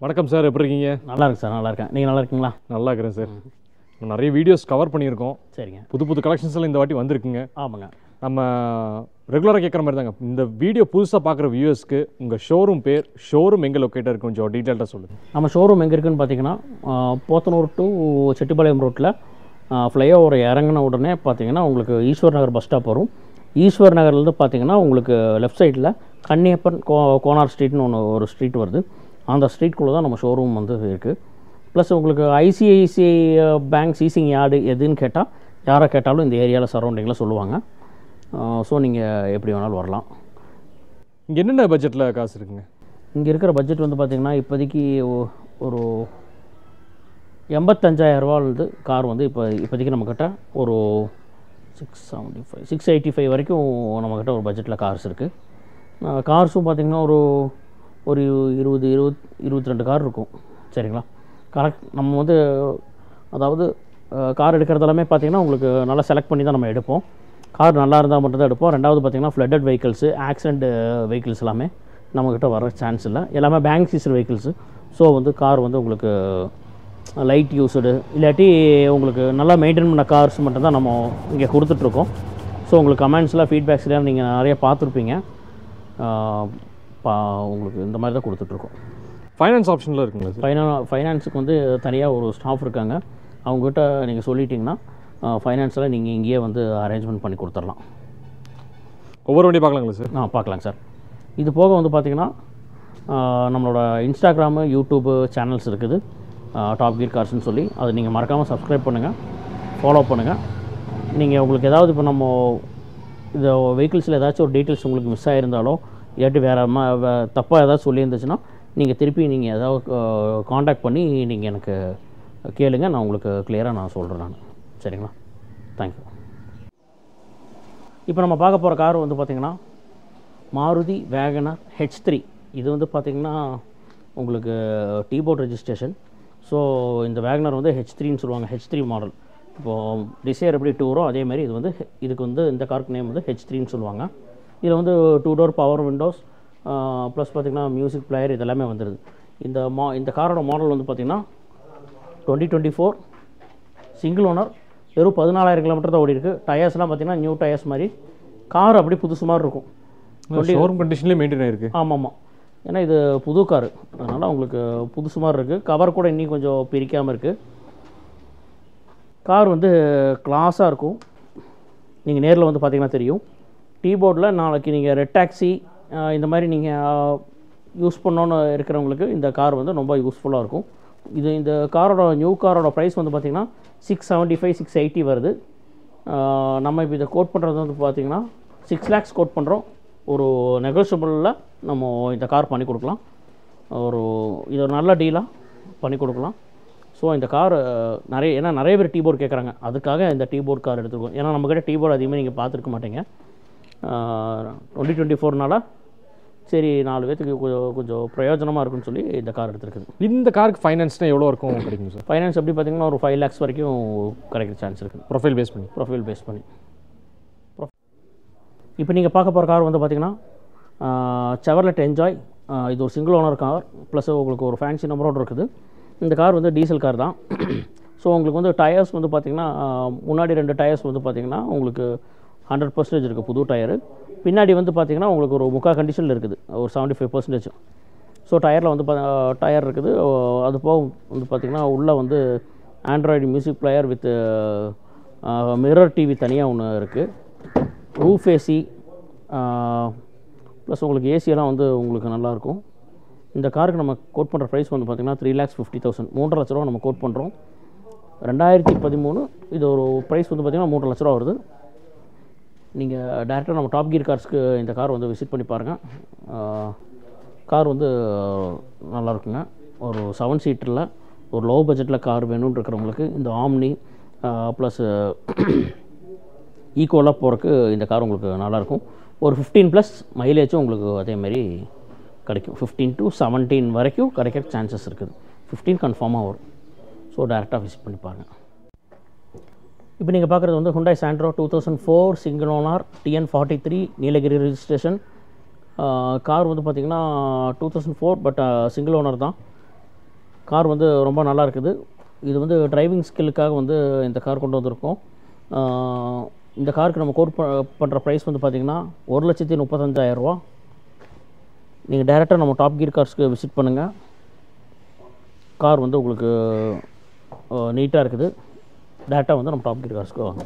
வணக்கம் சார், எப்படி இருக்கீங்க? நல்லா இருக்கு சார், நல்லா இருக்கேன். நீங்கள் நல்லா இருக்கீங்களா? நல்லா இருக்கிறேன் சார். நிறைய வீடியோஸ் கவர் பண்ணியிருக்கோம். சரிங்க. புது கலெக்ஷன்ஸ் எல்லாம் இந்த வாட்டி வந்திருக்குங்க. ஆமாங்க. நம்ம ரெகுலராக கேட்குற மாதிரி தாங்க. இந்த வீடியோ புதுசாக பார்க்குற வியூவர்ஸ்க்கு உங்கள் ஷோரூம் பேர், ஷோரூம் எங்கே லொக்கேட்டாக இருக்குது கொஞ்சம் டீட்டெயில்டாக சொல்லுங்கள். நம்ம ஷோரூம் எங்கே இருக்குதுன்னு பார்த்தீங்கன்னா, போத்தனூர் டு செட்டிப்பாளையம் ரோட்டில் ஃப்ளைஓவர் இறங்கின உடனே பார்த்தீங்கன்னா உங்களுக்கு ஈஸ்வர் நகர் பஸ் ஸ்டாப் வரும். ஈஸ்வர் நகர்லேருந்து பார்த்தீங்கன்னா உங்களுக்கு லெஃப்ட் சைடில் கன்னியப்பன் கோனார் ஸ்ட்ரீட்னு ஒரு ஸ்ட்ரீட் வருது. அந்த ஸ்ட்ரீட்குள்ளே தான் நம்ம ஷோரூம் வந்து இருக்குது. ப்ளஸ் உங்களுக்கு ஐசிஐசிஐ பேங்க் சீசிங் யார்டு எதுன்னு கேட்டால் யாரை கேட்டாலும் இந்த ஏரியாவில் சரௌண்டிங்கில் சொல்லுவாங்க. ஸோ நீங்கள் எப்படி வேணாலும் வரலாம். இங்கே என்னென்ன பட்ஜெட்டில் காசு இருக்குங்க? இங்கே இருக்கிற பட்ஜெட் வந்து பார்த்திங்கன்னா இப்போதைக்கு ஒரு 85,000 கார் வந்து இப்போதைக்கு நம்மக்கிட்ட ஒரு 685 வரைக்கும் நம்மக்கிட்ட ஒரு பட்ஜெட்டில் கார்ஸ் இருக்குது. கார்ஸும் பார்த்திங்கன்னா ஒரு 22 கார் இருக்கும். சரிங்களா? கரெக்ட். நம்ம வந்து அதாவது கார் எடுக்கிறதெல்லாமே பார்த்திங்கன்னா உங்களுக்கு நல்லா செலக்ட் பண்ணி தான் நம்ம எடுப்போம். கார் நல்லா இருந்தால் மட்டும் தான் எடுப்போம். ரெண்டாவது பார்த்திங்கன்னா ஃப்ளட்டட் வெஹிக்கிள்ஸு, ஆக்சிடென்ட் வெஹிக்கிள்ஸ் எல்லாமே நம்மக்கிட்ட வர சான்ஸ் இல்லை. எல்லாமே பேங்க் சீசர் வெஹிக்கிள்ஸு. ஸோ வந்து கார் வந்து உங்களுக்கு லைட் யூஸ்டு இல்லாட்டி உங்களுக்கு நல்லா மெயின்டைன் பண்ண கார்ஸ் மட்டும்தான் நம்ம இங்கே கொடுத்துட்ருக்கோம். ஸோ உங்களுக்கு கமெண்ட்ஸ்லாம் ஃபீட்பேக்ஸ்லாம் நீங்கள் நிறைய பார்த்துருப்பீங்க. உங்களுக்கு இந்த மாதிரி தான் கொடுத்துட்ருக்கோம். ஃபைனான்ஸ் ஆப்ஷனில் இருக்குங்களா சார்? ஃபைனான்ஸுக்கு வந்து தனியாக ஒரு ஸ்டாஃப் இருக்காங்க. அவங்ககிட்ட நீங்கள் சொல்லிட்டிங்கன்னா ஃபைனான்ஸில் நீங்கள் இங்கேயே வந்து அரேஞ்ச்மெண்ட் பண்ணி கொடுத்துடலாம். ஒவ்வொரு வண்டி பார்க்கலாங்களா சார்? பார்க்கலாங்க சார். இது போக வந்து பார்த்திங்கன்னா நம்மளோட இன்ஸ்டாகிராமு, யூடியூப்பு சேனல்ஸ் இருக்குது, டாப் கியர் கார்ஸ்னு சொல்லி. அதை நீங்கள் மறக்காமல் சப்ஸ்கிரைப் பண்ணுங்கள், ஃபாலோ பண்ணுங்கள். நீங்கள் உங்களுக்கு ஏதாவது இப்போ நம்ம இந்த வெஹிக்கிள்ஸில் ஏதாச்சும் ஒரு டீட்டெயில்ஸ் உங்களுக்கு மிஸ் ஆகிருந்தாலோ இல்லாட்டி வேறு தப்பாக ஏதாவது சொல்லியிருந்துச்சுன்னா நீங்கள் திருப்பி நீங்கள் ஏதாவது காண்டாக்ட் பண்ணி நீங்கள் எனக்கு கேளுங்க. நான் உங்களுக்கு கிளியராக நான் சொல்கிறேன் நான். சரிங்களா? தேங்க்யூ. இப்போ நம்ம பார்க்க போகிற கார் வந்து பார்த்திங்கன்னா மாருதி வேகனர் H3. இது வந்து பார்த்திங்கன்னா உங்களுக்கு டீபோர்ட் ரெஜிஸ்ட்ரேஷன். ஸோ இந்த வேகனர் வந்து H3ன்னு சொல்லுவாங்க. H3 model. இப்போது டிசைர் எப்படி டூரோ அதேமாதிரி இதுக்கு வந்து இந்த காருக்கு நேம் வந்து H3ன்னு சொல்லுவாங்க. இதில் வந்து 2 டோர் பவர் விண்டோஸ் ப்ளஸ் பார்த்திங்கன்னா மியூசிக் பிளேயர் இதெல்லாமே வந்துடுது. இந்த காரோட மாடல் வந்து பார்த்திங்கன்னா 2024 சிங்கிள் ஓனர், வெறும் 14,000 கிலோமீட்டர் தான் ஓடி இருக்குது. டயர்ஸ்லாம் பார்த்திங்கன்னா நியூ டயர்ஸ் மாதிரி. கார் அப்படி புதுசு மாதிரி இருக்கும். ஷோரூம் கண்டிஷன்லேயே மெயின்டைன் ஆகிருக்கு. ஆமாம். ஏன்னா இது புது காரு, அதனால் உங்களுக்கு புதுசு மாதிரி இருக்குது. கவர் கூட இன்னும் கொஞ்சம் பிரிக்காமல் இருக்குது. கார் வந்து கிளாஸாக இருக்கும். நீங்கள் நேரில் வந்து பார்த்திங்கன்னா தெரியும். டீபோர்டில் நாளைக்கு நீங்கள் ரெட் டாக்ஸி இந்த மாதிரி நீங்கள் யூஸ் பண்ணோன்னு இருக்கிறவங்களுக்கு இந்த கார் வந்து ரொம்ப யூஸ்ஃபுல்லாக இருக்கும். இந்த நியூ காரோட ப்ரைஸ் வந்து பார்த்திங்கன்னா 675, 680 வருது. நம்ம இப்போ இதை கோட் பண்ணுறது வந்து பார்த்திங்கன்னா 6 lakhs கோட் பண்ணுறோம். ஒரு நெகோஷியபிளில் நம்ம இந்த கார் பண்ணி கொடுக்கலாம். இது ஒரு நல்ல டீலாக பண்ணி கொடுக்கலாம். ஸோ இந்த கார் நிறைய பேர் டீபோர்டு கேட்குறாங்க. அதுக்காக இந்த டீபோர்ட் கார் எடுத்துருக்கோம். ஏன்னா நம்மக்கிட்ட டீபோர்டு அதிகமாக நீங்கள் பார்த்துருக்க மாட்டீங்க. 2024னால சரி 4 பேத்துக்கு கொஞ்சம் பிரயோஜனமாக இருக்குன்னு சொல்லி இந்த கார் எடுத்துருக்குது. இந்த காருக்கு ஃபைனான்ஸ்னால் எவ்வளோ இருக்கும் கிடைக்கும் சார்? ஃபைனான்ஸ் எப்படி பார்த்திங்கன்னா ஒரு 5 lakhs வரைக்கும் கிடைக்கிற சான்ஸ் இருக்குது. ப்ரொஃபைல் பேஸ் பண்ணி. இப்போ நீங்கள் பார்க்க போகிற கார் வந்து பார்த்திங்கன்னா செவர்லெட் என்ஜாய். இது ஒரு சிங்கிள் ஓனர் கார் ப்ளஸ் உங்களுக்கு ஒரு ஃபேன்சி நம்பரோடு இருக்குது. இந்த கார் வந்து டீசல் கார் தான். ஸோ உங்களுக்கு வந்து டயர்ஸ் வந்து பார்த்திங்கன்னா முன்னாடி 2 டயர்ஸ் வந்து பார்த்திங்கன்னா உங்களுக்கு 100% இருக்குது புது டயரு. பின்னாடி வந்து பார்த்திங்கன்னா உங்களுக்கு ஒரு முக்கால் கண்டிஷனில் இருக்குது, ஒரு 75%. ஸோ டயரில் வந்து டயர் இருக்குது. அது போக வந்து பார்த்திங்கன்னா உள்ளே வந்து Android music player with mirror TV தனியாக ஒன்று இருக்குது. ரூஃப் ஏசி ப்ளஸ் உங்களுக்கு ஏசியெல்லாம் வந்து உங்களுக்கு நல்லாயிருக்கும். இந்த காருக்கு நம்ம கோட் பண்ணுற ப்ரைஸ் வந்து பார்த்திங்கன்னா 3,50,000, 3.5 லட்ச ரூபா நம்ம கோட் பண்ணுறோம். 2013 இது ஒரு ப்ரைஸ் வந்து பார்த்திங்கன்னா 3.5 லட்ச ரூபா வருது. நீங்கள் டேரெக்டாக நம்ம டாப் கியர் கார்ஸ்க்கு இந்த கார் வந்து விசிட் பண்ணி பாருங்கள். கார் வந்து நல்லாயிருக்குங்க. ஒரு 7 சீட்டரில் ஒரு லோ பட்ஜெட்டில் கார் வேணும்னு இருக்கிறவங்களுக்கு இந்த ஆம்னி ப்ளஸ் ஈக்குவலாக போகிறதுக்கு இந்த கார் உங்களுக்கு நல்லாயிருக்கும். ஒரு 15+ மைலேஜும் உங்களுக்கு அதேமாதிரி கிடைக்கும். 15 to 17 வரைக்கும் கிடைக்கிற சான்சஸ் இருக்குது. 15 கன்ஃபார்மாக வரும். ஸோ டேரெக்டாக விசிட் பண்ணி பாருங்கள். இப்போ நீங்கள் பார்க்குறது வந்து Hyundai Santro 2004 single owner TN43 Nilgiri registration. Car வந்து பார்த்திங்கன்னா 2004 பட் சிங்கிள் ஓனர் தான். கார் வந்து ரொம்ப நல்லா இருக்குது. இது வந்து டிரைவிங் ஸ்கில்லுக்காக வந்து இந்த கார் கொண்டு வந்திருக்கோம். இந்த காருக்கு நம்ம கோட் பண்ணுற ப்ரைஸ் வந்து பார்த்திங்கன்னா 1,35,000 நீங்கள் டைரெக்டாக நம்ம டாப் கீர் கார்ஸ்க்கு விசிட் பண்ணுங்கள். கார் வந்து உங்களுக்கு நீட்டாக இருக்குது. டேரெக்டாக வந்து நம்ம டாப் கீர் கார்ஸ்க்கு வாங்க.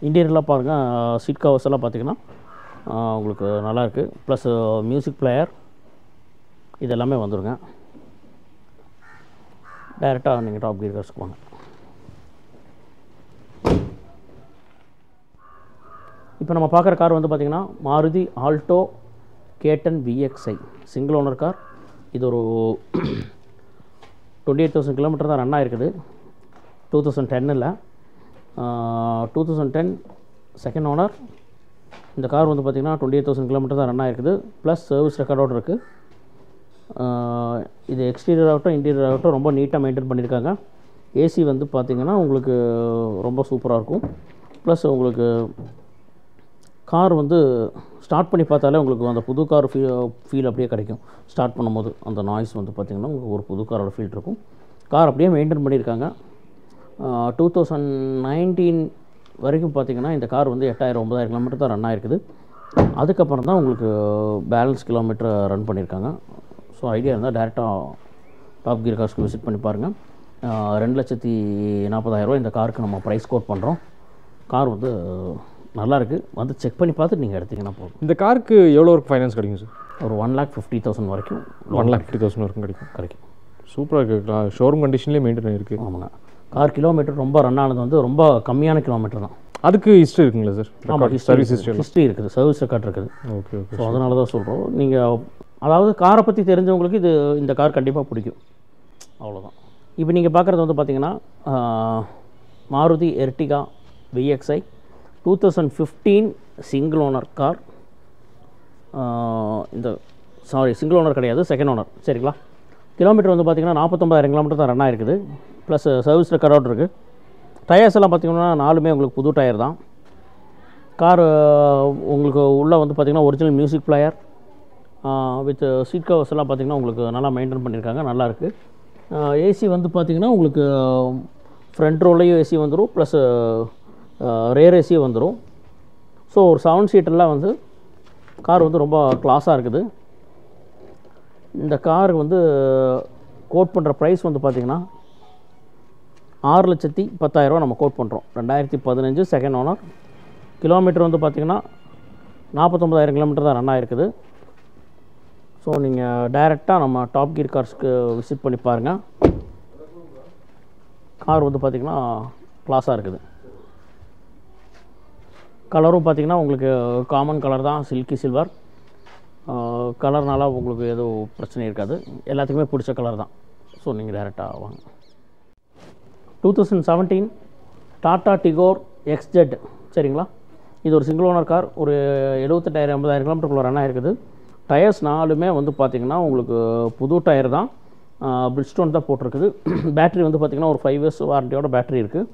இன்டீரியர்லாம் பாருங்கள், சீட் கவர்ஸ் எல்லாம் பார்த்திங்கன்னா உங்களுக்கு நல்லாயிருக்கு. ப்ளஸ் மியூசிக் பிளேயர் இது எல்லாமே வந்துடுங்க. டைரெக்டாக நீங்கள் டாப் கீர் கார்ஸ்க்கு வாங்க. இப்போ நம்ம பார்க்குற கார் வந்து பார்த்திங்கன்னா மாருதி ஆல்டோ கேட்டன் VXi சிங்கிள் ஓனர் கார். இது ஒரு 28,000 கிலோமீட்டர் தான் ரன் ஆகிருக்குது. 2010 2010 செகண்ட் ஓனர். இந்த கார் வந்து பார்த்திங்கன்னா 28,000 கிலோமீட்டர் தான் ரன் ஆகிருக்குது. ப்ளஸ் சர்வீஸ் ரெக்கார்டோடு இருக்குது. இது எக்ஸ்டீரியர் ஆகட்டும் இன்டீரியர் ஆகட்டும் ரொம்ப நீட்டாக மெயின்டைன் பண்ணியிருக்காங்க. ஏசி வந்து பார்த்திங்கன்னா உங்களுக்கு ரொம்ப சூப்பராக இருக்கும். ப்ளஸ் உங்களுக்கு கார் வந்து ஸ்டார்ட் பண்ணி பார்த்தாலே உங்களுக்கு அந்த புது கார் ஃபீல் அப்படியே கிடைக்கும். ஸ்டார்ட் பண்ணும்போது அந்த நாய்ஸ் வந்து பார்த்திங்கன்னா உங்களுக்கு ஒரு புது காரோட ஃபீல் இருக்கும். கார் அப்படியே மெயின்டைன் பண்ணியிருக்காங்க. 2019 வரைக்கும் பார்த்திங்கன்னா இந்த கார் வந்து 8,000-9,000 கிலோமீட்டர் தான் ரன் ஆகிருக்குது. அதுக்கப்புறம் தான் உங்களுக்கு பேலன்ஸ் கிலோமீட்டர் ரன் பண்ணியிருக்காங்க. ஸோ ஐடியா இருந்தால் டேரெக்டாக டாப் கீர் கார்ஸ்க்கு விசிட் பண்ணி பாருங்கள். 2,40,000 இந்த காருக்கு நம்ம ப்ரைஸ் கோட் பண்ணுறோம். கார் வந்து நல்லாயிருக்கு. வந்து செக் பண்ணி பார்த்துட்டு நீங்கள் எடுத்திங்கன்னா போதும். இந்த காருக்கு எவ்வளோ வரைக்கும் ஃபைனான்ஸ் கிடைக்கும் சார்? ஒரு 1,50,000 வரைக்கும் 1,50,000 வரைக்கும் கிடைக்கும். சூப்பராக இருக்குது. ஷோரூம் கண்டிஷன்லேயே மெயின்டைன் இருக்குது. ஆமாங்க. கார் கிலோமீட்டர் ரொம்ப ரன் ஆனது வந்து ரொம்ப கம்மியான கிலோமீட்டர் தான். அதுக்கு ஹிஸ்ட்ரி இருக்குங்களா சார்? ஆமாம், சர்வீஸ் ஹிஸ்ட்ரி இருக்குது, சர்வீஸ் ரெக்கார்ட் இருக்குது. Okay okay. ஸோ அதனால தான் சொல்கிறோம். நீங்கள் அதாவது காரை பற்றி தெரிஞ்சவங்களுக்கு இந்த கார் கண்டிப்பாக பிடிக்கும். அவ்வளோதான். இப்போ நீங்கள் பார்க்குறது வந்து பார்த்திங்கன்னா Maruti Ertiga VXi 2015 single owner car. இந்த சிங்கிள் ஓனர் கிடையாது, செகண்ட் ஓனர். சரிங்களா? கிலோமீட்டர் வந்து பார்த்திங்கன்னா 49,000 கிலோமீட்டர் தான் ரன் ஆகிருக்குது. ப்ளஸ் சர்வீஸ் ரெக்கார்டோடு இருக்குது. டயர்ஸ் எல்லாம் பார்த்திங்கன்னா 4மே உங்களுக்கு புது டயர் தான். கார் உங்களுக்கு உள்ளே வந்து பார்த்திங்கன்னா original music player with seat covers எல்லாம் பார்த்திங்கன்னா உங்களுக்கு நல்லா மெயின்டைன் பண்ணியிருக்காங்க. நல்லாயிருக்கு. ஏசி வந்து பார்த்திங்கன்னா உங்களுக்கு ஃப்ரண்ட் ரோலையும் ஏசி வந்துடும், ப்ளஸ் ரேர் ஏசியும் வந்துடும். ஸோ ஒரு 7 சீட்டெல்லாம் வந்து கார் வந்து ரொம்ப கிளாஸாக இருக்குது. இந்த கார் வந்து கோட் பண்ணுற ப்ரைஸ் வந்து பார்த்திங்கன்னா 6,10,000 நம்ம கோட் பண்ணுறோம். 2015 செகண்ட் ஓனர். கிலோமீட்டர் வந்து பார்த்திங்கன்னா 49,000 கிலோமீட்டர் தான் ரன் ஆகிருக்குது. ஸோ நீங்கள் டைரெக்டாக நம்ம டாப் கீர் கார்ஸ்க்கு விசிட் பண்ணி பாருங்கள். கார் வந்து பார்த்திங்கன்னா கிளாஸாக இருக்குது. கலரும் பார்த்திங்கன்னா உங்களுக்கு காமன் கலர் தான், சில்கி சில்வர் கலர்னால உங்களுக்கு எதுவும் பிரச்சனை இருக்காது. எல்லாத்துக்குமே பிடிச்ச கலர் தான். ஸோ நீங்கள் டைரெக்டாக வாங்க. 2017 டாட்டா டிகோர் XZ. சரிங்களா? இது ஒரு சிங்கிள் ஓனர் கார். ஒரு 78,000-80,000 கிலோமீட்டருக்குள்ள ரன் ஆகிருக்குது. டயர்ஸ் 4மே வந்து பார்த்திங்கன்னா உங்களுக்கு புது டயர் தான். பிரிட்ஜ்ஸ்டோன் தான் போட்டிருக்குது. பேட்ரி வந்து பார்த்திங்கன்னா ஒரு 5 இயர்ஸ் வாரண்டியோட பேட்ரி இருக்குது.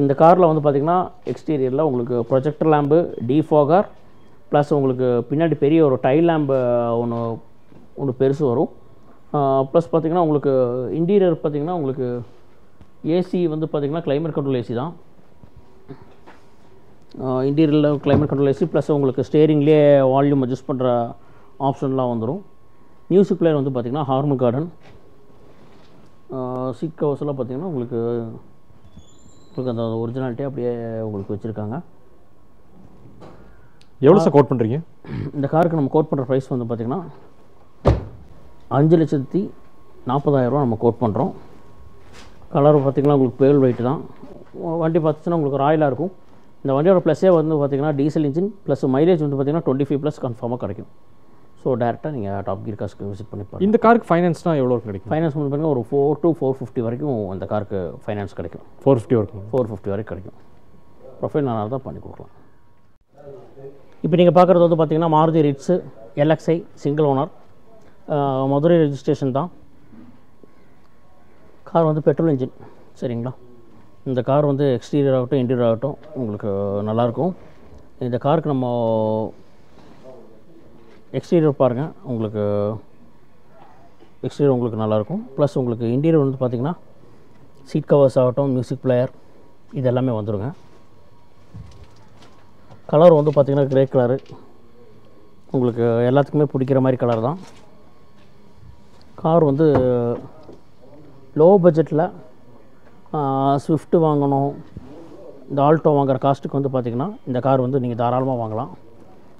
இந்த காரில் வந்து பார்த்திங்கன்னா எக்ஸ்டீரியரில் உங்களுக்கு ப்ரொஜெக்டர் லேம்பு, டிஃபாகர், ப்ளஸ் உங்களுக்கு பின்னாடி பெரிய ஒரு டைல் லேம்பு ஒன்று பெருசு வரும். ப்ளஸ் பார்த்திங்கன்னா உங்களுக்கு இன்டீரியர் பார்த்திங்கன்னா உங்களுக்கு ஏசி வந்து பார்த்திங்கன்னா கிளைமேட் கண்ட்ரோல் ஏசி தான். இன்டீரியரில் கிளைமேட் கண்ட்ரோல் ஏசி ப்ளஸ் உங்களுக்கு ஸ்டேரிங்லேயே வால்யூம் அட்ஜஸ்ட் பண்ணுற ஆப்ஷன்லாம் வந்துடும். மியூசிக் பிளேயர் வந்து பார்த்திங்கன்னா ஹார்மன் கார்டன். சீட் கவர்ஸ்லாம் பார்த்திங்கன்னா உங்களுக்கு அந்த ஒரிஜினாலிட்டியாக அப்படியே உங்களுக்கு வச்சுருக்காங்க. எவ்வளோ சார் கோட் பண்ணுறீங்க? இந்த காருக்கு நம்ம கோட் பண்ணுற ப்ரைஸ் வந்து பார்த்திங்கன்னா 5,40,000 நம்ம கோட் பண்ணுறோம். கலர் பார்த்திங்கன்னா உங்களுக்கு பேல் ஒயிட் தான். வண்டி பார்த்துச்சுன்னா உங்களுக்கு ராயலாக இருக்கும். இந்த வண்டியோட ப்ளஸ்ஸே வந்து பார்த்திங்கன்னா டீசல் இன்ஜின் ப்ளஸ் மைலேஜ் வந்து பார்த்திங்கன்னா 25+ கன்ஃபார்மாக கிடைக்கும். ஸோ டேரெக்டாக நீங்கள் டாப் கீர் கார்ஸ்க்கு விசிட் பண்ணி பாருங்கள். இந்த காருக்கு ஃபைனான்ஸ்னால் எவ்வளோ கிடைக்கும்? ஃபைனான்ஸ் வந்து பார்த்திங்கன்னா ஒரு 4 to 450 வரைக்கும் இந்த காருக்கு ஃபைனான்ஸ் கிடைக்கும். 450 வரைக்கும்? 450 வரைக்கும் கிடைக்கும். ப்ரொஃபைல் நல்லா தான் பண்ணி கொடுக்கலாம். இப்போ நீங்கள் பார்க்குறது வந்து பார்த்திங்கன்னா Maruti Ritz LXi single owner. Madurai registration தான். கார் வந்து பெட்ரோல் இன்ஜின். சரிங்களா? இந்த கார் வந்து எக்ஸ்டீரியர் ஆகட்டும் இன்டீரியர் ஆகட்டும் உங்களுக்கு நல்லாயிருக்கும். இந்த காருக்கு நம்ம எக்ஸ்டீரியர் பாருங்கள். உங்களுக்கு எக்ஸ்டீரியர் உங்களுக்கு நல்லாயிருக்கும். ப்ளஸ் உங்களுக்கு இன்டீரியர் வந்து பார்த்திங்கன்னா சீட் கவர்ஸ் ஆகட்டும், மியூசிக் பிளேயர் இது எல்லாமே வந்துடுங்க. கலர் வந்து பார்த்திங்கன்னா கிரே கலரு, உங்களுக்கு எல்லாத்துக்குமே பிடிக்கிற மாதிரி கலர் தான். கார் வந்து லோ பட்ஜெட்டில் ஸ்விஃப்ட் வாங்கணும், இந்த ஆல்டோ வாங்குகிற காஸ்ட்டுக்கு வந்து பார்த்திங்கன்னா இந்த கார் வந்து நீங்கள் தாராளமாக வாங்கலாம்.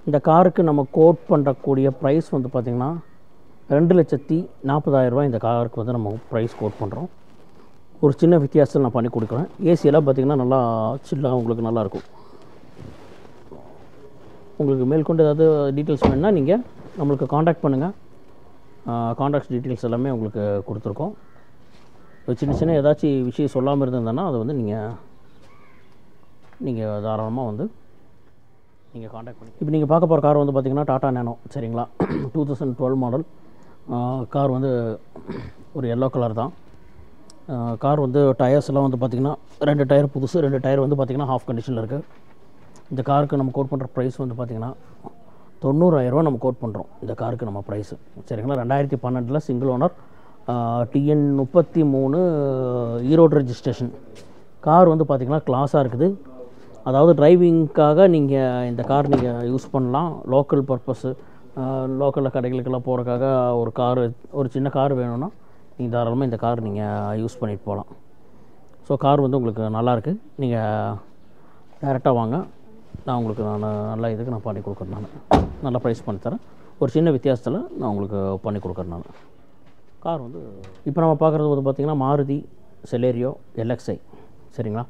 இந்த காருக்கு நம்ம கோட் பண்ணுறக்கூடிய ப்ரைஸ் வந்து பார்த்திங்கன்னா 2,40,000 ரூபாய் இந்த காருக்கு வந்து நம்ம ப்ரைஸ் கோட் பண்ணுறோம். ஒரு சின்ன வித்தியாசத்தில் நான் பண்ணி கொடுக்குறேன். ஏசியெல்லாம் பார்த்திங்கன்னா நல்லா சில்லாக உங்களுக்கு நல்லாயிருக்கும். உங்களுக்கு மேற்கொண்டு ஏதாவது டீட்டெயில்ஸ் வேணுன்னா நீங்கள் நம்மளுக்கு காண்டாக்ட் பண்ணுங்கள். காண்டாக்ட் டீட்டெயில்ஸ் எல்லாமே உங்களுக்கு கொடுத்துருக்கோம். சின்ன சின்ன ஏதாச்சும் விஷயம் சொல்லாமல் இருந்ததுன்னா அதை வந்து நீங்கள் தாராளமாக வந்து நீங்கள் காண்டாக்ட் பண்ணி. இப்போ நீங்கள் பார்க்க போகிற கார் வந்து பார்த்திங்கன்னா டாடா நேனோ, சரிங்களா? 2012 மாடல் கார் வந்து ஒரு எல்லோ கலர் தான். கார் வந்து டயர்ஸ் எல்லாம் வந்து பார்த்திங்கன்னா 2 டயர் புதுசு, 2 டயர் வந்து பார்த்திங்கன்னா ஹாஃப் கண்டிஷனில் இருக்குது. இந்த காருக்கு நம்ம கோட் பண்ணுற ப்ரைஸ் வந்து பார்த்திங்கன்னா 90,000 ரூபா நம்ம கோட் பண்ணுறோம் இந்த காருக்கு நம்ம ப்ரைஸு, சரிங்களா? 2012 single owner, TN 33 Erode registration. Car வந்து பார்த்திங்கன்னா கிளாஸாக இருக்குது. அதாவது டிரைவிங்க்காக நீங்கள் இந்த கார் நீங்கள் யூஸ் பண்ணலாம். லோக்கல் பர்பஸ்ஸு, லோக்கலில் கடைகளுக்கெல்லாம் போகிறக்காக ஒரு சின்ன கார் வேணும்னா நீங்கள் தாராளமாக இந்த கார் நீங்கள் யூஸ் பண்ணிட்டு போகலாம். ஸோ கார் வந்து உங்களுக்கு நல்லாயிருக்கு. நீங்கள் டேரெக்டாக வாங்க, நான் உங்களுக்கு நல்ல இதுக்கு நான் பண்ணி கொடுக்குறேன். நான் நல்ல ப்ரைஸ் பண்ணித்தரேன். ஒரு சின்ன வித்தியாசத்தில் நான் உங்களுக்கு பண்ணி கொடுக்குறேன். நான் கார் வந்து இப்போ நம்ம பார்க்குறது வந்து பார்த்திங்கன்னா மாருதி செலேரியோ LXi, சரிங்களா?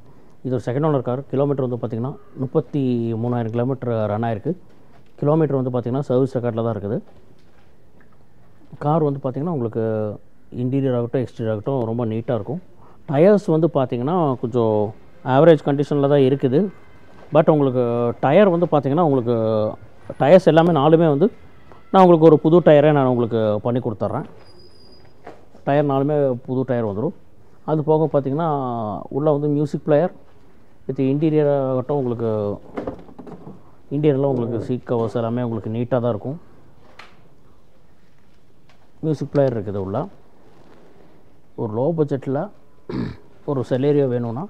இது ஒரு செகண்ட் ஓனர் கார். கிலோமீட்டர் வந்து பார்த்திங்கன்னா 33,000 கிலோமீட்டர் ரன் ஆகிருக்கு. கிலோமீட்டர் வந்து பார்த்திங்கன்னா சர்வீஸ் ரெக்கார்டில் தான் இருக்குது. கார் வந்து பார்த்திங்கன்னா உங்களுக்கு இன்டீரியர் ஆகட்டும், எக்ஸ்டீரியர் ஆகட்டும் ரொம்ப நீட்டாக இருக்கும். டயர்ஸ் வந்து பார்த்திங்கன்னா கொஞ்சம் ஆவரேஜ் கண்டிஷனில் தான் இருக்குது. பட் உங்களுக்கு டயர் வந்து பார்த்திங்கன்னா உங்களுக்கு டயர்ஸ் எல்லாமே 4மே வந்து நான் உங்களுக்கு ஒரு புது டயரே நான் உங்களுக்கு பண்ணி கொடுத்துட்றேன். டயர் 4மே புது டயர் வந்துடும். அது போக பார்த்திங்கன்னா உள்ளே வந்து மியூசிக் பிளேயர் வித் இன்டீரியர் ஆகட்டும், உங்களுக்கு இன்டீரியரில் உங்களுக்கு சீட் கவர்ஸ் எல்லாமே உங்களுக்கு நீட்டாக தான் இருக்கும். மியூசிக் பிளேயர் இருக்குது உள்ள. ஒரு லோ பட்ஜெட்டில் ஒரு செலேரியோ வேணும்னா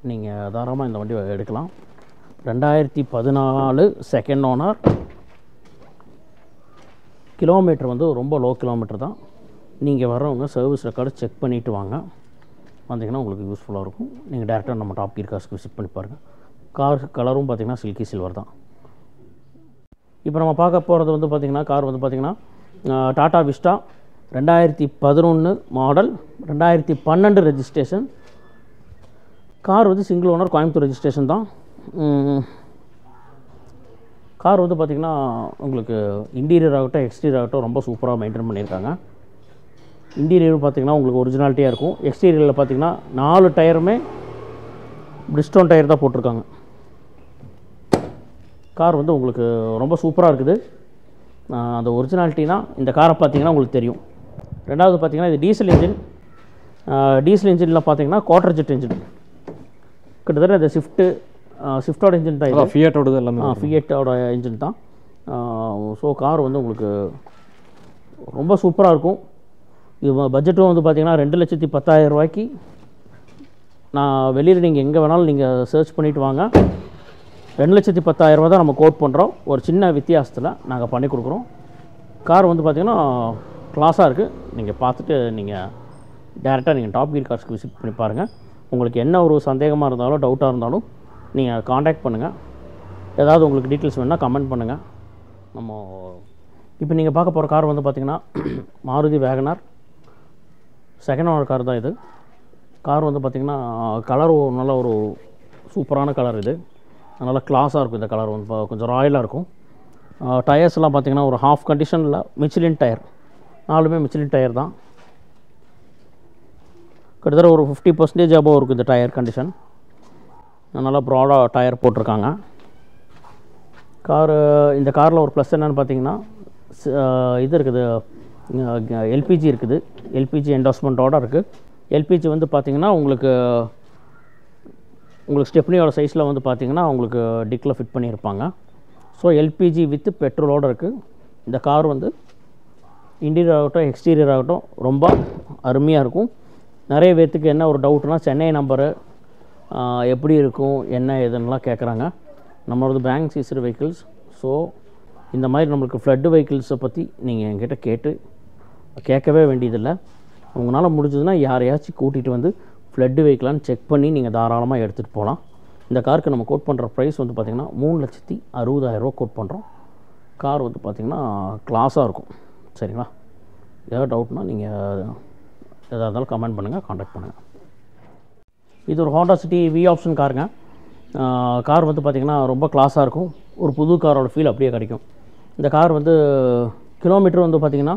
நீங்கள் தாராளமாக இந்த வண்டி எடுக்கலாம். 2014 செகண்ட் ஓனர். கிலோமீட்டர் வந்து ரொம்ப லோ கிலோமீட்டர் தான். நீங்கள் வரவங்க சர்வீஸ் ரெக்கார்டு செக் பண்ணிவிட்டு வாங்க. வந்தீங்கன்னா உங்களுக்கு யூஸ்ஃபுல்லாக இருக்கும். நீங்கள் டேரெக்டாக நம்ம டாப் கீர் கார்ஸ்க்கு விசிட் பண்ணி பாருங்கள். கார் கலரும் பார்த்திங்கன்னா சில்கி சில்வர் தான். இப்போ நம்ம பார்க்க போகிறது வந்து பார்த்திங்கன்னா கார் வந்து பார்த்திங்கன்னா Tata Vista 2011 model, 2012 registration. Car வந்து சிங்கிள் ஓனர், கோயம்புத்தூர் ரெஜிஸ்ட்ரேஷன் தான். கார் வந்து பார்த்திங்கன்னா உங்களுக்கு இன்டீரியர் ஆகட்டும், எக்ஸ்டீரியர் ஆகட்டும் ரொம்ப சூப்பராக மெயின்டைன் பண்ணியிருக்காங்க. இன்டீரியர் பார்த்திங்கன்னா உங்களுக்கு ஒரிஜினாலிட்டியாக இருக்கும். எக்ஸ்டீரியரில் பார்த்திங்கன்னா 4 டயருமே பிரிஸ்டோன் டயர் தான் போட்டிருக்காங்க. கார் வந்து உங்களுக்கு ரொம்ப சூப்பராக இருக்குது. அந்த ஒரிஜினாலிட்டினா இந்த காரை பார்த்திங்கன்னா உங்களுக்கு தெரியும். ரெண்டாவது பார்த்திங்கன்னா இது டீசல் இன்ஜின். டீசல் இன்ஜினில் பார்த்திங்கன்னா குவார்டர் ஜெட் இன்ஜின். கிட்டத்தட்ட இந்த ஸ்விஃப்டோட இன்ஜின் தான் இது. ஃபியட்டோட எல்லாமே ஃபியட்டோட இன்ஜின் தான். ஸோ கார் வந்து உங்களுக்கு ரொம்ப சூப்பராக இருக்கும். இது பட்ஜெட்டும் வந்து பார்த்திங்கன்னா 2,10,000 ரூபாய்க்கு நான் வெளியில் நீங்கள் எங்கே வேணாலும் நீங்கள் சர்ச் பண்ணிவிட்டு வாங்க. 2,10,000 ரூபா தான் நம்ம கோட் பண்ணுறோம். ஒரு சின்ன வித்தியாசத்தில் நாங்கள் பண்ணி கொடுக்குறோம். கார் வந்து பார்த்திங்கன்னா கிளாஸாக இருக்குது. நீங்கள் பார்த்துட்டு நீங்கள் டேரெக்டாக நீங்கள் டாப் கீர் கார்ஸ்க்கு விசிட் பண்ணி பாருங்கள். உங்களுக்கு என்ன ஒரு சந்தேகமாக இருந்தாலும் டவுட்டாக இருந்தாலும் நீங்கள் காண்டாக்ட் பண்ணுங்கள். ஏதாவது உங்களுக்கு டீட்டெயில்ஸ் வேணுன்னா கமெண்ட் பண்ணுங்கள். நம்ம இப்போ நீங்கள் பார்க்க போகிற கார் வந்து பார்த்திங்கன்னா Maruti Wagon R second owner car தான் இது. கார் வந்து பார்த்திங்கன்னா கலர் நல்ல ஒரு சூப்பரான கலர். இது நல்லா கிளாஸாக இருக்கும். இந்த கலர் வந்து கொஞ்சம் ராயலாக இருக்கும். டயர்ஸ்லாம் பார்த்திங்கன்னா ஒரு ஹாஃப் கண்டிஷனில் மிச்சிலின் டயர், 4மே மிச்சிலின் டயர் தான். கிட்டத்தட்ட ஒரு 50% அபோவ் இருக்குது இந்த டயர் கண்டிஷன். நல்லா ப்ராடாக டயர் போட்டிருக்காங்க. இந்த காரில் ஒரு ப்ளஸ் என்னென்னு பார்த்தீங்கன்னா இது இருக்குது, எல்பிஜி இருக்குது. எல்பிஜி என்டாஸ்மெண்ட்டோடு இருக்குது. எல்பிஜி வந்து பார்த்திங்கன்னா உங்களுக்கு ஸ்டெப்னியோட சைஸில் வந்து பார்த்திங்கன்னா உங்களுக்கு டிக்கில் ஃபிட் பண்ணியிருப்பாங்க. ஸோ எல்பிஜி வித் பெட்ரோலோடு இருக்குது. இந்த கார் வந்து இன்டீரியர் ஆகட்டும் எக்ஸ்டீரியர் ஆகட்டும் ரொம்ப அருமையாக இருக்கும். நிறைய பேர்த்துக்கு என்ன ஒரு டவுட்னா சென்னை நம்பரு எப்படி இருக்கும் என்ன ஏதுன்னெலாம் கேட்குறாங்க. நம்மளோட பேங்க் சீசர் வெஹிக்கிள்ஸ். ஸோ இந்த மாதிரி நம்மளுக்கு ஃப்ளட்டு வெஹிக்கிள்ஸை பற்றி நீங்கள் என்கிட்ட கேட்கவே வேண்டியதில்லை. உங்களால் முடிஞ்சதுன்னா யாரையாச்சும் கூட்டிகிட்டு வந்து ஃப்ளட்டு வெஹிக்கிளான்னு செக் பண்ணி நீங்கள் தாராளமாக எடுத்துகிட்டு போகலாம். இந்த காருக்கு நம்ம கோட் பண்ணுற ப்ரைஸ் வந்து பார்த்திங்கன்னா 3,60,000 கோட் பண்ணுறோம். கார் வந்து பார்த்திங்கன்னா கிளாஸாக இருக்கும். சரிங்களா? ஏதாவது டவுட்னா நீங்கள் எதாக இருந்தாலும் கமெண்ட் பண்ணுங்கள், காண்டாக்ட் பண்ணுங்கள். இது ஒரு ஹோண்டா சிட்டி வி ஆப்ஷன் காருங்க. கார் வந்து பார்த்திங்கன்னா ரொம்ப கிளாஸாக இருக்கும். ஒரு புது காரோட ஃபீல் அப்படியே கிடைக்கும். இந்த கார் வந்து கிலோமீட்டர் வந்து பார்த்திங்கன்னா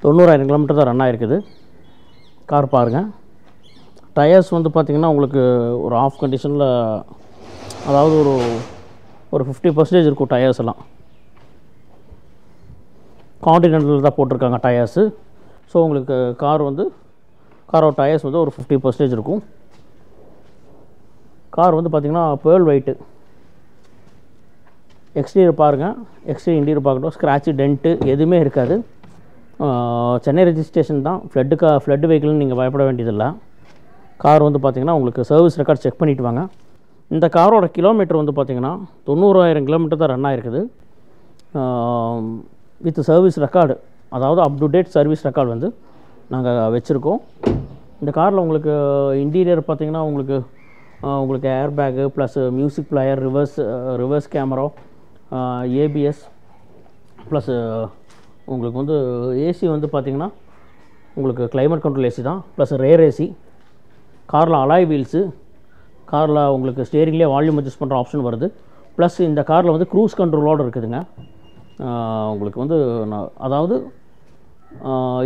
90,000 கிலோமீட்டர் தான் ரன் ஆகிருக்குது. கார் பாருங்கள். டயர்ஸ் வந்து பார்த்திங்கன்னா உங்களுக்கு ஒரு ஆஃப் கண்டிஷனில், அதாவது ஒரு 50% இருக்கும் டயர்ஸ் எல்லாம். கான்டினென்டல் தான் போட்டிருக்காங்க டயர்ஸு. ஸோ உங்களுக்கு காரோட டயர்ஸ் வந்து ஒரு 50% இருக்கும். கார் வந்து பார்த்திங்கன்னா பேர்ல் ஒயிட்டு. எக்ஸ்டீரியர் பாருங்கள். எக்ஸ்டீரியர் இன்டீரியர் பார்க்கட்டும். ஸ்க்ராட்சு டென்ட்டு எதுவுமே இருக்காது. சென்னை ரெஜிஸ்ட்ரேஷன் தான். ஃப்ளட்டு வெஹிக்கிள்னு நீங்கள் பயப்பட வேண்டியதில்லை. கார் வந்து பார்த்திங்கன்னா உங்களுக்கு சர்வீஸ் ரெக்கார்ட் செக் பண்ணிவிட்டு வாங்க. இந்த காரோட கிலோமீட்டர் வந்து பார்த்திங்கன்னா 90,000 கிலோமீட்டர் தான் ரன் ஆகிருக்குது. வித் சர்வீஸ் ரெக்கார்டு, அதாவது up to date service record வந்து நாங்கள் வச்சுருக்கோம். இந்த காரில் உங்களுக்கு இன்டீரியர் பார்த்திங்கன்னா உங்களுக்கு air bag plus music player, reverse camera, ABS plus உங்களுக்கு வந்து ஏசி வந்து பார்த்திங்கன்னா உங்களுக்கு கிளைமேட் கண்ட்ரோல் ஏசி தான், ப்ளஸ் ரேர் ஏசி. காரில் அலாய் வீல்ஸு. காரில் உங்களுக்கு ஸ்டேரிங்லேயே வால்யூம் அட்ஜஸ்ட் பண்ணுற ஆப்ஷன் வருது. ப்ளஸ் இந்த காரில் வந்து க்ரூஸ் கண்ட்ரோலோடு இருக்குதுங்க. உங்களுக்கு வந்து அதாவது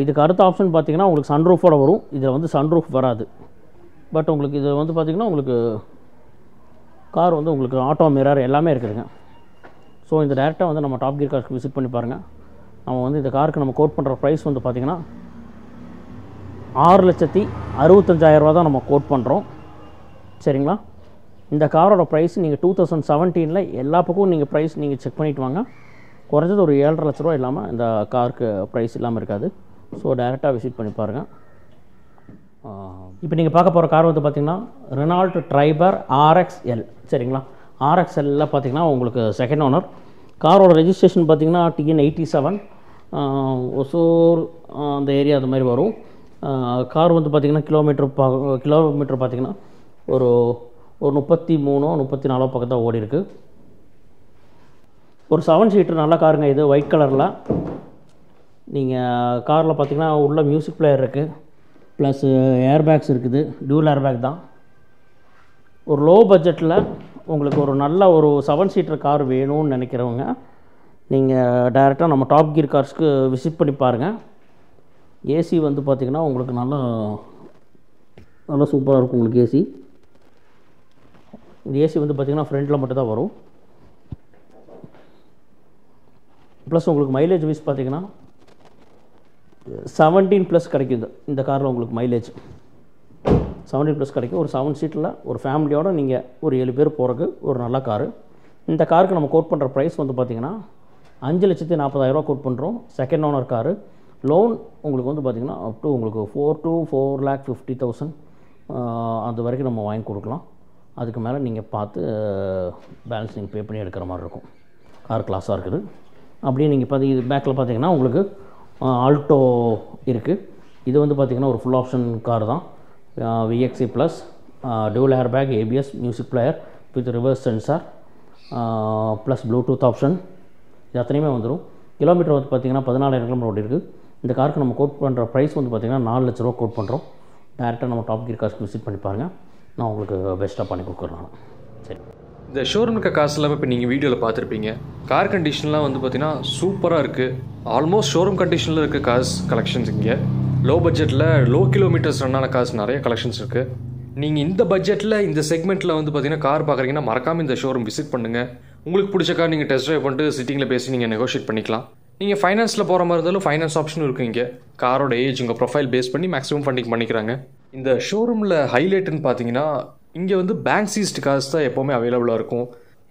இதுக்கு அடுத்த ஆப்ஷன் பார்த்திங்கன்னா உங்களுக்கு சன்ரூஃபோடு வரும். இதில் வந்து சன்ரூஃப் வராது. பட் உங்களுக்கு இது வந்து பார்த்திங்கன்னா உங்களுக்கு கார் வந்து உங்களுக்கு ஆட்டோ மிரர் எல்லாமே இருக்குதுங்க. ஸோ இந்த டேரெக்டாக வந்து நம்ம டாப் கியர் கார்ஸ்க்கு விசிட் பண்ணி பாருங்கள். நம்ம வந்து இந்த காருக்கு நம்ம கோட் பண்ணுற ப்ரைஸ் வந்து பார்த்திங்கன்னா 6,65,000 தான் நம்ம கோட் பண்ணுறோம். சரிங்களா? இந்த காரோட ப்ரைஸ் நீங்கள் 2017 எல்லா பக்கமும் நீங்கள் ப்ரைஸ் நீங்கள் செக் பண்ணிவிட்டு வாங்க. குறைஞ்சது ஒரு 7,5 லட்ச ரூபா இல்லாமல் இந்த காருக்கு ப்ரைஸ் இல்லாமல் இருக்காது. ஸோ டைரெக்டாக விசிட் பண்ணி பாருங்கள். இப்போ நீங்கள் பார்க்க போகிற கார் வந்து பார்த்திங்கன்னா ரெனால்ட் ட்ரைபர் RXL. சரிங்களா? RXLல பார்த்திங்கன்னா உங்களுக்கு செகண்ட் ஓனர். காரோட ரெஜிஸ்ட்ரேஷன் பார்த்திங்கன்னா TN 87 ஒசூர் அந்த ஏரியா அது மாதிரி வரும். கார் வந்து பார்த்திங்கன்னா கிலோமீட்டர் பார்த்திங்கன்னா ஒரு 33-34 பக்கத்தான் ஓடி இருக்குது. ஒரு 7 சீட்டர் நல்ல காருங்க இது, ஒயிட் கலரில். நீங்கள் காரில் பார்த்திங்கன்னா உள்ள மியூசிக் பிளேயர் இருக்குது, ப்ளஸ் ஏர் பேக்ஸ் இருக்குது. டியூல் ஏர் பேக் தான். ஒரு லோ பட்ஜெட்டில் உங்களுக்கு ஒரு நல்ல ஒரு 7 சீட்டர் கார் வேணும்னு நினைக்கிறவங்க நீங்கள் டைரெக்டாக நம்ம டாப் கியர் கார்ஸ்க்கு விசிட் பண்ணி பாருங்கள். ஏசி வந்து பார்த்திங்கன்னா உங்களுக்கு நல்லா சூப்பராக இருக்கும். உங்களுக்கு ஏசி, இந்த ஏசி வந்து பார்த்திங்கன்னா ஃப்ரண்ட்டில் மட்டும் தான் வரும். ப்ளஸ் உங்களுக்கு மைலேஜ் வைஸ் பார்த்திங்கன்னா 17+ கிடைக்குது. இந்த காரில் உங்களுக்கு மைலேஜ் 17+ கிடைக்கும். ஒரு 7 சீட்டில் ஒரு ஃபேமிலியோடு நீங்கள் ஒரு 7 பேர் போகிறதுக்கு ஒரு நல்ல காரு. இந்த காருக்கு நம்ம கோட் பண்ணுற ப்ரைஸ் வந்து பார்த்திங்கன்னா 5,40,000 கோட் பண்ணுறோம். Second owner car. லோன் உங்களுக்கு வந்து பார்த்திங்கன்னா அப் டு உங்களுக்கு 4 to 4,50,000 அது வரைக்கும் நம்ம வாங்கி கொடுக்கலாம். அதுக்கு மேலே நீங்கள் பார்த்து பேலன்ஸ் நீங்கள் பே பண்ணி எடுக்கிற மாதிரி இருக்கும். கார் கிளாஸாக இருக்குது. அப்படியே நீங்கள் இது பேக்கில் பார்த்தீங்கன்னா உங்களுக்கு ஆல்டோ இருக்குது. இது வந்து பார்த்திங்கன்னா ஒரு ஃபுல் ஆப்ஷன் கார் தான். VXE plus dual air bag, ABS, music player with reverse sensor plus Bluetooth option, இது அத்தனையுமே வந்துடும். கிலோமீட்டர் வந்து பார்த்திங்கன்னா 14,000 கிலோமீட்டர் ஓடி இருக்குது. இந்த காருக்கு நம்ம கோட் பண்ணுற ப்ரைஸ் வந்து பார்த்திங்கன்னா 4 லட்ச ரூபா கோட் பண்ணுறோம். டேரெக்டாக நம்ம டாப் கியர் கார்ஸ்க்கு விசிட் பண்ணி பாருங்கள். நான் உங்களுக்கு பெஸ்ட்டாக பண்ணி கொடுக்குறேன். சரி, இந்த ஷோரூம் இருக்க காசு எல்லாமே இப்போ நீங்கள் வீடியோவில் பார்த்துருப்பீங்க. கார் கண்டிஷன்லாம் வந்து பார்த்தீங்கன்னா சூப்பராக இருக்குது. ஆல்மோஸ்ட் ஷோரூம் கண்டிஷனில் இருக்க கார்ஸ் கலெக்ஷன்ஸ் இங்கே. லோ பட்ஜெட்டில் லோ கிலோமீட்டர்ஸ் ரன்னான கார்ஸ் நிறைய கலெக்ஷன்ஸ் இருக்குது. நீங்கள் இந்த பட்ஜெட்டில் இந்த செக்மெண்ட்டில் வந்து பார்த்தீங்கன்னா கார் பார்க்குறீங்கன்னா மறக்காமல் இந்த ஷோரூம் விசிட் பண்ணுங்கள். உங்களுக்கு பிடிச்ச கார் நீங்கள் டெஸ்ட் ட்ரைவ் பண்ணிட்டு சிட்டிங்கில் பேசி நீங்கள் நெகோஷியேட் பண்ணிக்கலாம். நீங்கள் ஃபைனான்ஸில் போகிற மாதிரி இருந்தாலும் ஃபைனான்ஸ் ஆப்ஷனும் இருக்குது இங்கே. காரோட ஏஜ் உங்கள் ப்ரொஃபைல் பேஸ் பண்ணி மேக்ஸிமம் ஃபண்டிங் பண்ணிக்கிறாங்க. இந்த ஷோரூமில் ஹைலைட்டுன்னு பார்த்தீங்கன்னா இங்கே வந்து பேங்க் சீஸ்ட் கார்ஸ் தான் எப்போவுமே அவைலபிளாக இருக்கும்.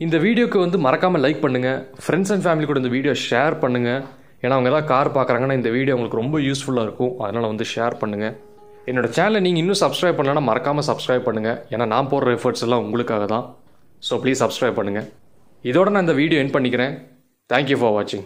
இந்த வீடியோக்கு வந்து மறக்காமல் லைக் பண்ணுங்கள். ஃப்ரெண்ட்ஸ் அண்ட் ஃபேமிலி கூட இந்த வீடியோ ஷேர் பண்ணுங்கள். ஏன்னா அவங்க ஏதாவது கார் பார்க்குறாங்கன்னா இந்த வீடியோ உங்களுக்கு ரொம்ப யூஸ்ஃபுல்லாக இருக்கும். அதனால் வந்து ஷேர் பண்ணுங்கள். என்னோட சேனலை நீங்கள் இன்னும் சப்ஸ்கிரைப் பண்ணலன்னா மறக்காமல் சப்ஸ்கிரைப் பண்ணுங்கள். ஏன்னா நான் போடுற எஃபர்ட்ஸ் எல்லாம் உங்களுக்காக தான். ஸோ ப்ளீஸ் சப்ஸ்கிரைப் பண்ணுங்கள். இதோட நான் இந்த வீடியோ எண்ட் பண்ணிக்கிறேன். தேங்க்யூ ஃபார் வாட்சிங்.